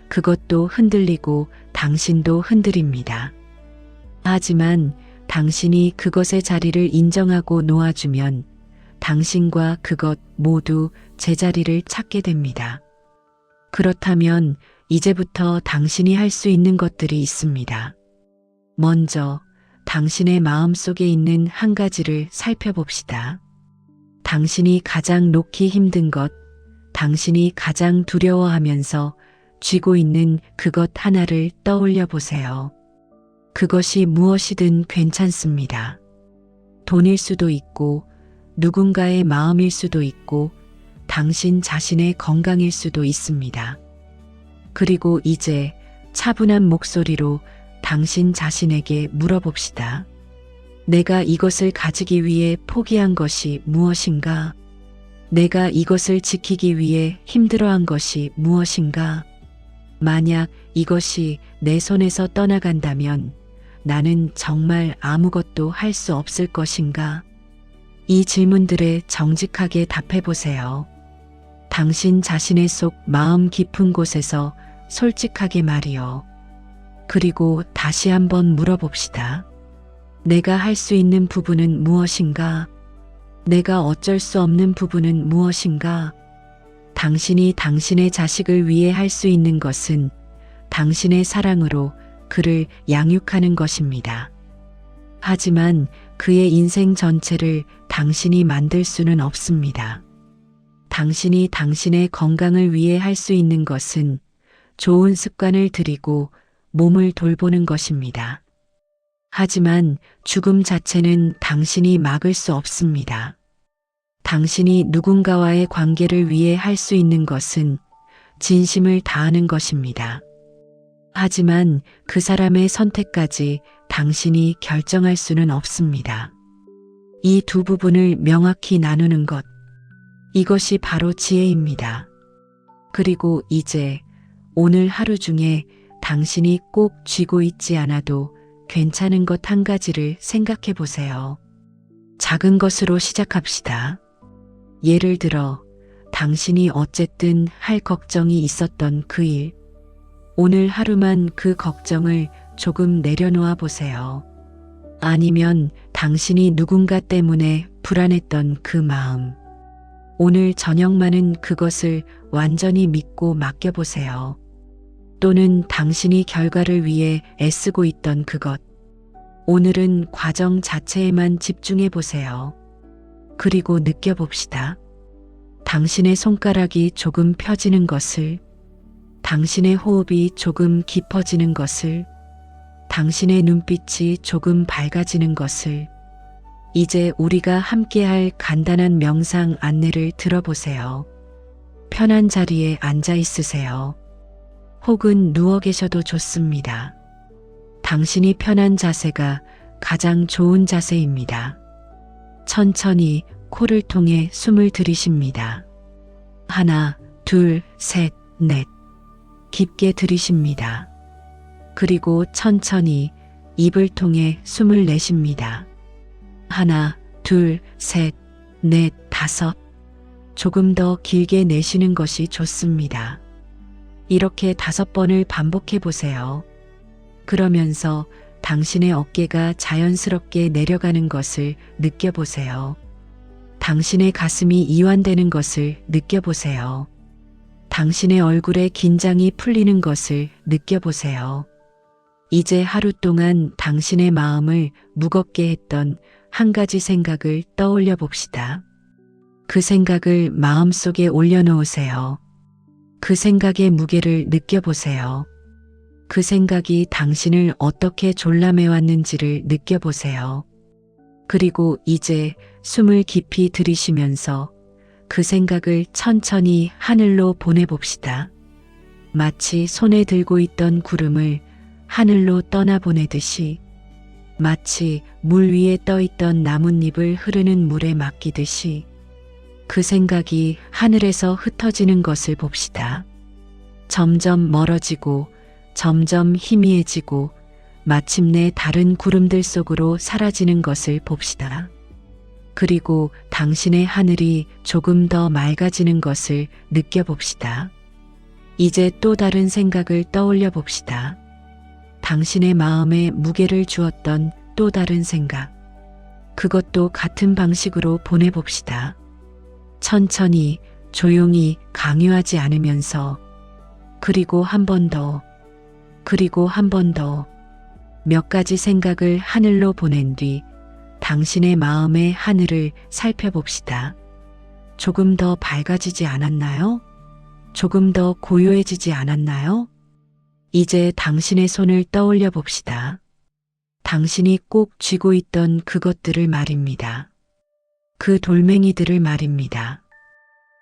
그것도 흔들리고 당신도 흔들립니다. 하지만 당신이 그것의 자리를 인정하고 놓아주면 당신과 그것 모두 제자리를 찾게 됩니다. 그렇다면 이제부터 당신이 할 수 있는 것들이 있습니다. 먼저 당신의 마음 속에 있는 한 가지를 살펴봅시다. 당신이 가장 놓기 힘든 것, 당신이 가장 두려워하면서 쥐고 있는 그것 하나를 떠올려 보세요. 그것이 무엇이든 괜찮습니다. 돈일 수도 있고, 누군가의 마음일 수도 있고, 당신 자신의 건강일 수도 있습니다. 그리고 이제 차분한 목소리로 당신 자신에게 물어봅시다. 내가 이것을 가지기 위해 포기한 것이 무엇인가? 내가 이것을 지키기 위해 힘들어한 것이 무엇인가? 만약 이것이 내 손에서 떠나간다면 나는 정말 아무것도 할 수 없을 것인가? 이 질문들에 정직하게 답해 보세요. 당신 자신의 속 마음 깊은 곳에서 솔직하게 말이요. 그리고 다시 한번 물어봅시다. 내가 할 수 있는 부분은 무엇인가? 내가 어쩔 수 없는 부분은 무엇인가? 당신이 당신의 자식을 위해 할 수 있는 것은 당신의 사랑으로 그를 양육하는 것입니다. 하지만 그의 인생 전체를 당신이 만들 수는 없습니다. 당신이 당신의 건강을 위해 할 수 있는 것은 좋은 습관을 들이고 몸을 돌보는 것입니다. 하지만 죽음 자체는 당신이 막을 수 없습니다. 당신이 누군가와의 관계를 위해 할 수 있는 것은 진심을 다하는 것입니다. 하지만 그 사람의 선택까지 당신이 결정할 수는 없습니다. 이 두 부분을 명확히 나누는 것, 이것이 바로 지혜입니다. 그리고 이제 오늘 하루 중에 당신이 꼭 쥐고 있지 않아도 괜찮은 것 한 가지를 생각해 보세요. 작은 것으로 시작합시다. 예를 들어 당신이 어쨌든 할 걱정이 있었던 그 일, 오늘 하루만 그 걱정을 조금 내려놓아 보세요. 아니면 당신이 누군가 때문에 불안했던 그 마음, 오늘 저녁만은 그것을 완전히 믿고 맡겨보세요. 또는 당신이 결과를 위해 애쓰고 있던 그것, 오늘은 과정 자체에만 집중해 보세요. 그리고 느껴봅시다. 당신의 손가락이 조금 펴지는 것을, 당신의 호흡이 조금 깊어지는 것을, 당신의 눈빛이 조금 밝아지는 것을. 이제 우리가 함께할 간단한 명상 안내를 들어보세요. 편한 자리에 앉아 있으세요. 혹은 누워 계셔도 좋습니다. 당신이 편한 자세가 가장 좋은 자세입니다. 천천히 코를 통해 숨을 들이쉽니다. 하나, 둘, 셋, 넷. 깊게 들이쉽니다. 그리고 천천히 입을 통해 숨을 내쉽니다. 하나, 둘, 셋, 넷, 다섯. 조금 더 길게 내쉬는 것이 좋습니다. 이렇게 5번을 반복해 보세요. 그러면서 당신의 어깨가 자연스럽게 내려가는 것을 느껴보세요. 당신의 가슴이 이완되는 것을 느껴보세요. 당신의 얼굴에 긴장이 풀리는 것을 느껴보세요. 이제 하루 동안 당신의 마음을 무겁게 했던 한 가지 생각을 떠올려 봅시다. 그 생각을 마음속에 올려놓으세요. 그 생각의 무게를 느껴보세요. 그 생각이 당신을 어떻게 졸라매왔는지를 느껴보세요. 그리고 이제 숨을 깊이 들이쉬면서 그 생각을 천천히 하늘로 보내봅시다. 마치 손에 들고 있던 구름을 하늘로 떠나보내듯이, 마치 물 위에 떠있던 나뭇잎을 흐르는 물에 맡기듯이. 그 생각이 하늘에서 흩어지는 것을 봅시다. 점점 멀어지고 점점 희미해지고 마침내 다른 구름들 속으로 사라지는 것을 봅시다. 그리고 당신의 하늘이 조금 더 맑아지는 것을 느껴봅시다. 이제 또 다른 생각을 떠올려 봅시다. 당신의 마음에 무게를 주었던 또 다른 생각. 그것도 같은 방식으로 보내봅시다. 천천히, 조용히 강요하지 않으면서 그리고 한 번 더, 그리고 한 번 더 몇 가지 생각을 하늘로 보낸 뒤 당신의 마음의 하늘을 살펴봅시다. 조금 더 밝아지지 않았나요? 조금 더 고요해지지 않았나요? 이제 당신의 손을 떠올려 봅시다. 당신이 꼭 쥐고 있던 그것들을 말입니다. 그 돌멩이들을 말입니다.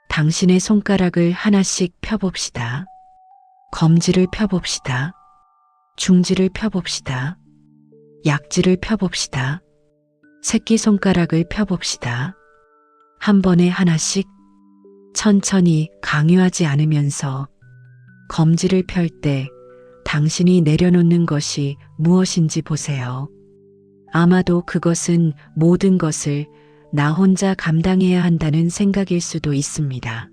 당신의 손가락을 하나씩 펴봅시다. 검지를 펴봅시다. 중지를 펴봅시다. 약지를 펴봅시다. 새끼손가락을 펴봅시다. 한 번에 하나씩 천천히 강요하지 않으면서 검지를 펼 때 당신이 내려놓는 것이 무엇인지 보세요. 아마도 그것은 모든 것을 나 혼자 감당해야 한다는 생각일 수도 있습니다.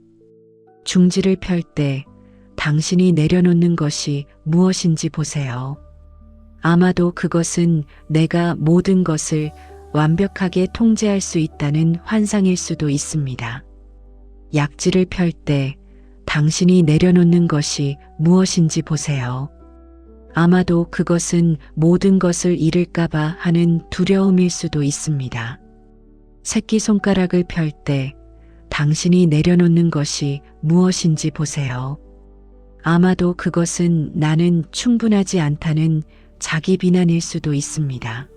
중지를 펼 때 당신이 내려놓는 것이 무엇인지 보세요. 아마도 그것은 내가 모든 것을 완벽하게 통제할 수 있다는 환상일 수도 있습니다. 약지를 펼 때 당신이 내려놓는 것이 무엇인지 보세요. 아마도 그것은 모든 것을 잃을까봐 하는 두려움일 수도 있습니다. 새끼손가락을 펼 때 당신이 내려놓는 것이 무엇인지 보세요. 아마도 그것은 나는 충분하지 않다는 자기 비난일 수도 있습니다.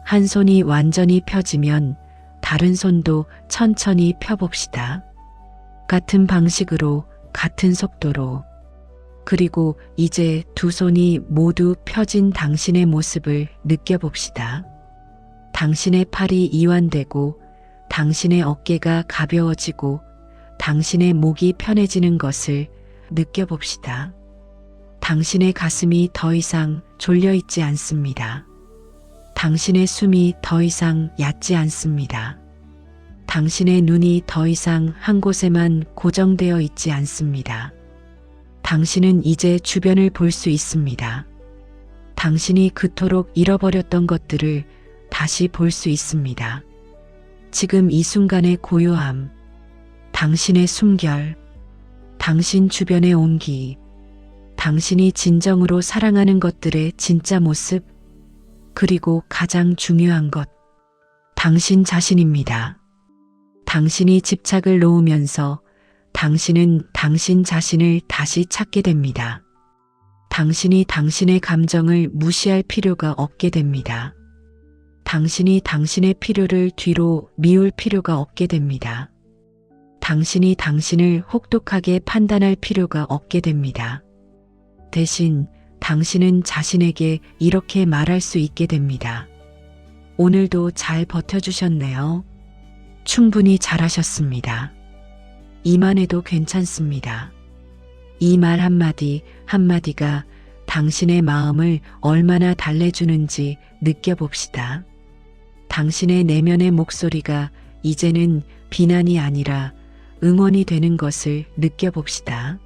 한 손이 완전히 펴지면 다른 손도 천천히 펴봅시다. 같은 방식으로, 같은 속도로. 그리고 이제 두 손이 모두 펴진 당신의 모습을 느껴봅시다. 당신의 팔이 이완되고, 당신의 어깨가 가벼워지고, 당신의 목이 편해지는 것을 느껴봅시다. 당신의 가슴이 더 이상 졸려있지 않습니다. 당신의 숨이 더 이상 얕지 않습니다. 당신의 눈이 더 이상 한 곳에만 고정되어 있지 않습니다. 당신은 이제 주변을 볼 수 있습니다. 당신이 그토록 잃어버렸던 것들을 다시 볼 수 있습니다. 지금 이 순간의 고요함, 당신의 숨결, 당신 주변의 온기, 당신이 진정으로 사랑하는 것들의 진짜 모습, 그리고 가장 중요한 것, 당신 자신입니다. 당신이 집착을 놓으면서 당신은 당신 자신을 다시 찾게 됩니다. 당신이 당신의 감정을 무시할 필요가 없게 됩니다. 당신이 당신의 필요를 뒤로 미울 필요가 없게 됩니다. 당신이 당신을 혹독하게 판단할 필요가 없게 됩니다. 대신 당신은 자신에게 이렇게 말할 수 있게 됩니다. 오늘도 잘 버텨주셨네요. 충분히 잘하셨습니다. 이만해도 괜찮습니다. 이 말 한마디 한마디가 당신의 마음을 얼마나 달래주는지 느껴봅시다. 당신의 내면의 목소리가 이제는 비난이 아니라 응원이 되는 것을 느껴봅시다.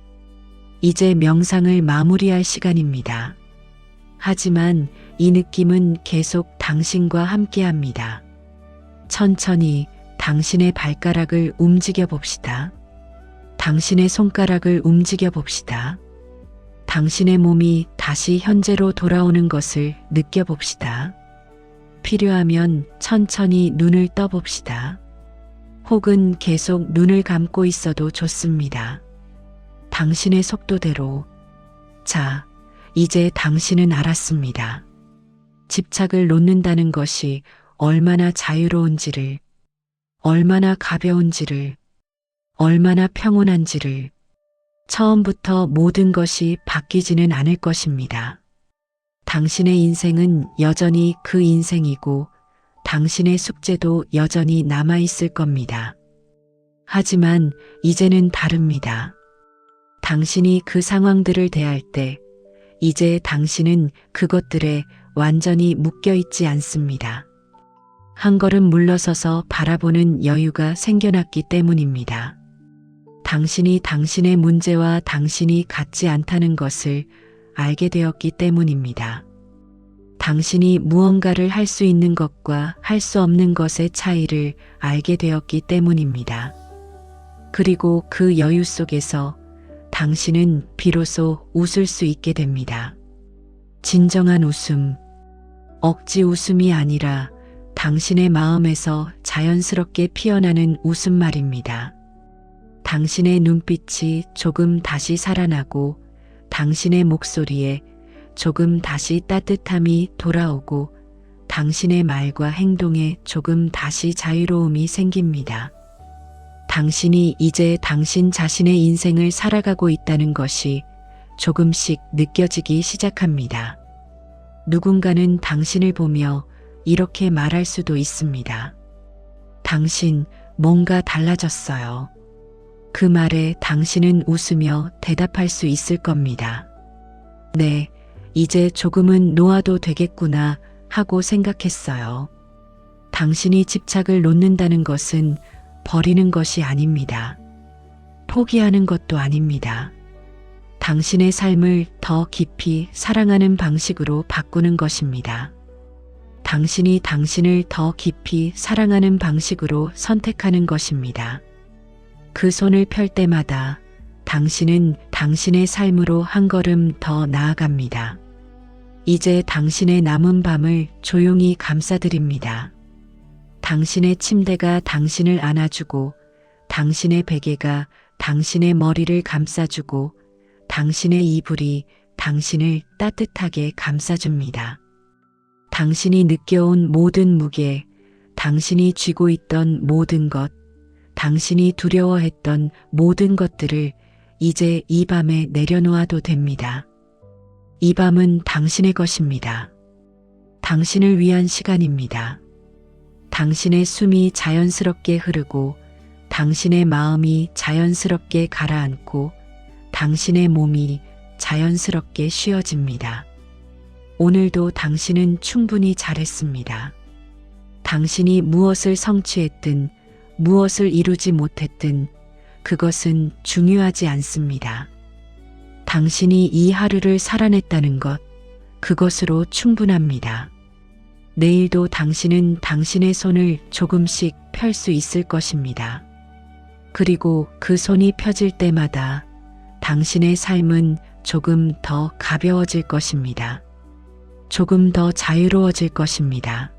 이제 명상을 마무리할 시간입니다. 하지만 이 느낌은 계속 당신과 함께합니다. 천천히 당신의 발가락을 움직여 봅시다. 당신의 손가락을 움직여 봅시다. 당신의 몸이 다시 현재로 돌아오는 것을 느껴봅시다. 필요하면 천천히 눈을 떠봅시다. 혹은 계속 눈을 감고 있어도 좋습니다. 당신의 속도대로. 자, 이제 당신은 알았습니다. 집착을 놓는다는 것이 얼마나 자유로운지를, 얼마나 가벼운지를, 얼마나 평온한지를. 처음부터 모든 것이 바뀌지는 않을 것입니다. 당신의 인생은 여전히 그 인생이고 당신의 숙제도 여전히 남아있을 겁니다. 하지만 이제는 다릅니다. 당신이 그 상황들을 대할 때 이제 당신은 그것들에 완전히 묶여 있지 않습니다. 한 걸음 물러서서 바라보는 여유가 생겨났기 때문입니다. 당신이 당신의 문제와 당신이 같지 않다는 것을 알게 되었기 때문입니다. 당신이 무언가를 할 수 있는 것과 할 수 없는 것의 차이를 알게 되었기 때문입니다. 그리고 그 여유 속에서 당신은 비로소 웃을 수 있게 됩니다. 진정한 웃음, 억지 웃음이 아니라 당신의 마음에서 자연스럽게 피어나는 웃음 말입니다. 당신의 눈빛이 조금 다시 살아나고 당신의 목소리에 조금 다시 따뜻함이 돌아오고 당신의 말과 행동에 조금 다시 자유로움이 생깁니다. 당신이 이제 당신 자신의 인생을 살아가고 있다는 것이 조금씩 느껴지기 시작합니다. 누군가는 당신을 보며 이렇게 말할 수도 있습니다. 당신 뭔가 달라졌어요. 그 말에 당신은 웃으며 대답할 수 있을 겁니다. 네, 이제 조금은 놓아도 되겠구나 하고 생각했어요. 당신이 집착을 놓는다는 것은 버리는 것이 아닙니다. 포기하는 것도 아닙니다. 당신의 삶을 더 깊이 사랑하는 방식으로 바꾸는 것입니다. 당신이 당신을 더 깊이 사랑하는 방식으로 선택하는 것입니다. 그 손을 펼 때마다 당신은 당신의 삶으로 한 걸음 더 나아갑니다. 이제 당신의 남은 밤을 조용히 감싸드립니다. 당신의 침대가 당신을 안아주고 당신의 베개가 당신의 머리를 감싸주고 당신의 이불이 당신을 따뜻하게 감싸줍니다. 당신이 느껴온 모든 무게, 당신이 쥐고 있던 모든 것, 당신이 두려워했던 모든 것들을 이제 이 밤에 내려놓아도 됩니다. 이 밤은 당신의 것입니다. 당신을 위한 시간입니다. 당신의 숨이 자연스럽게 흐르고 당신의 마음이 자연스럽게 가라앉고 당신의 몸이 자연스럽게 쉬어집니다. 오늘도 당신은 충분히 잘했습니다. 당신이 무엇을 성취했든 무엇을 이루지 못했든 그것은 중요하지 않습니다. 당신이 이 하루를 살아냈다는 것, 그것으로 충분합니다. 내일도 당신은 당신의 손을 조금씩 펼 수 있을 것입니다. 그리고 그 손이 펴질 때마다 당신의 삶은 조금 더 가벼워질 것입니다. 조금 더 자유로워질 것입니다.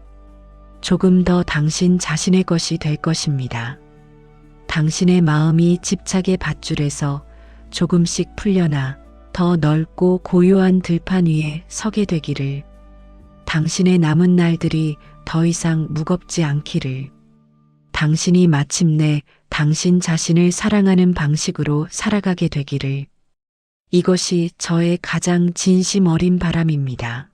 조금 더 당신 자신의 것이 될 것입니다. 당신의 마음이 집착의 밧줄에서 조금씩 풀려나 더 넓고 고요한 들판 위에 서게 되기를, 당신의 남은 날들이 더 이상 무겁지 않기를, 당신이 마침내 당신 자신을 사랑하는 방식으로 살아가게 되기를, 이것이 저의 가장 진심 어린 바람입니다.